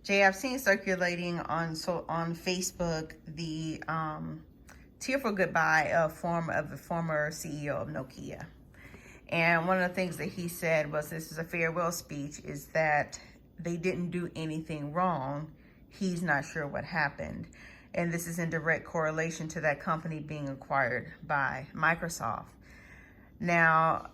Jay, I've seen circulating on Facebook the tearful goodbye of the former CEO of Nokia. And one of the things that he said was, this is a farewell speech, is that they didn't do anything wrong. He's not sure what happened. And this is in direct correlation to that company being acquired by Microsoft. Now,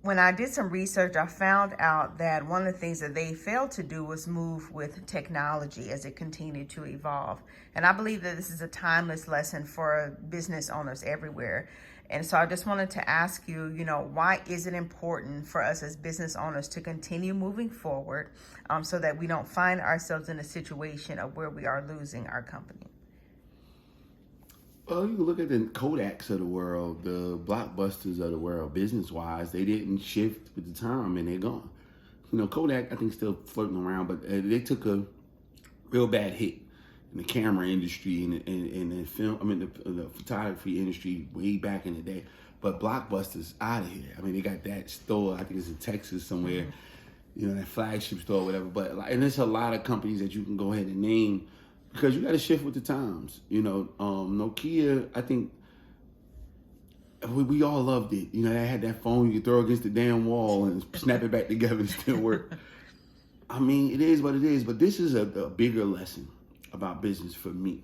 when I did some research, I found out that one of the things that they failed to do was move with technology as it continued to evolve. And I believe that this is a timeless lesson for business owners everywhere. And so I just wanted to ask you, why is it important for us as business owners to continue moving forward so that we don't find ourselves in a situation of where we are losing our company? Well, you can look at the Kodaks of the world, the Blockbusters of the world, business-wise. They didn't shift with the time, and they're gone. Kodak, I think, still floating around, but they took a real bad hit in the camera industry and the film. The photography industry way back in the day. But Blockbusters out of here. They got that store. I think it's in Texas somewhere. That flagship store, or whatever. And there's a lot of companies that you can go ahead and name, because you got to shift with the times. Nokia, I think we all loved it. They had that phone you could throw against the damn wall and snap it back together and still work. It is what it is. But this is a bigger lesson about business for me.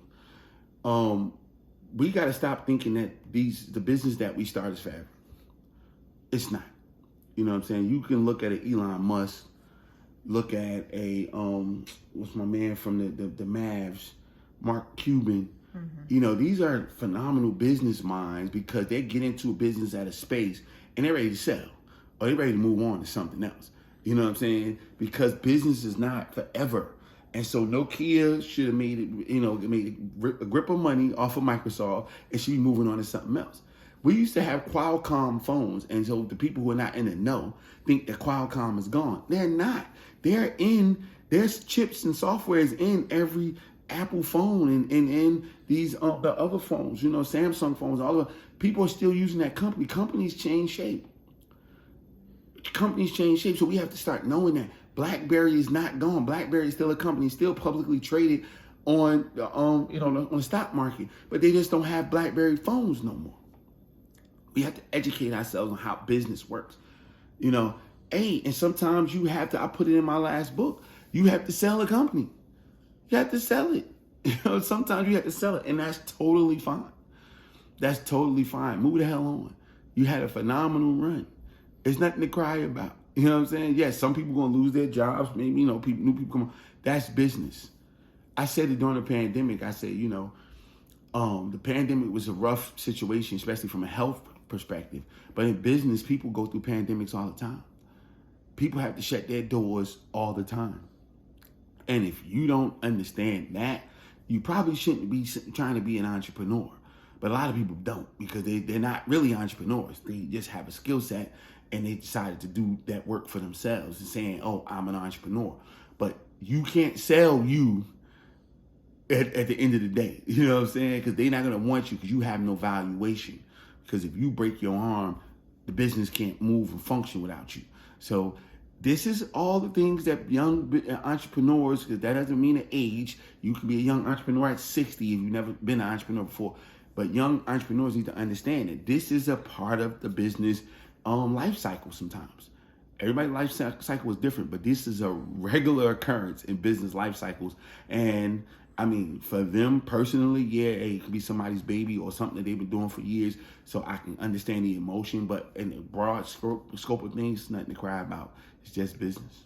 We got to stop thinking that the business that we start is forever. It's not. You know what I'm saying? You can look at an Elon Musk. Look at a what's my man from the Mavs, Mark Cuban. These are phenomenal business minds, because they get into a business at a space and they're ready to sell, or they're ready to move on to something else. You know what I'm saying? Because business is not forever. And so Nokia should have made a grip of money off of Microsoft, and should be moving on to something else. We used to have Qualcomm phones, and so the people who are not in the know think that Qualcomm is gone. They're not. There's chips and softwares in every Apple phone and in these the other phones, Samsung phones, all of people are still using that company. Companies change shape. So we have to start knowing that BlackBerry is not gone. BlackBerry is still a company, still publicly traded on the stock market, but they just don't have BlackBerry phones no more. We have to educate ourselves on how business works. And sometimes you have to, I put it in my last book, you have to sell a company. You have to sell it. Sometimes you have to sell it, and that's totally fine. That's totally fine. Move the hell on. You had a phenomenal run. It's nothing to cry about. You know what I'm saying? Yes, some people going to lose their jobs. Maybe, new people come on. That's business. I said it during the pandemic. I said, the pandemic was a rough situation, especially from a health perspective. But in business, people go through pandemics all the time. People have to shut their doors all the time. And if you don't understand that, you probably shouldn't be trying to be an entrepreneur. But a lot of people don't, because they're not really entrepreneurs. They just have a skill set, and they decided to do that work for themselves and saying, oh, I'm an entrepreneur. But you can't sell you at the end of the day. You know what I'm saying? Because they're not going to want you, because you have no valuation. Because if you break your arm, the business can't move and function without you. So this is all the things that young entrepreneurs, because that doesn't mean an age. You can be a young entrepreneur at 60 if you've never been an entrepreneur before. But young entrepreneurs need to understand that this is a part of the business life cycle sometimes. Everybody's life cycle is different, but this is a regular occurrence in business life cycles. And for them personally, yeah, it could be somebody's baby or something that they've been doing for years, so I can understand the emotion. But in the broad scope of things, nothing to cry about. It's just business.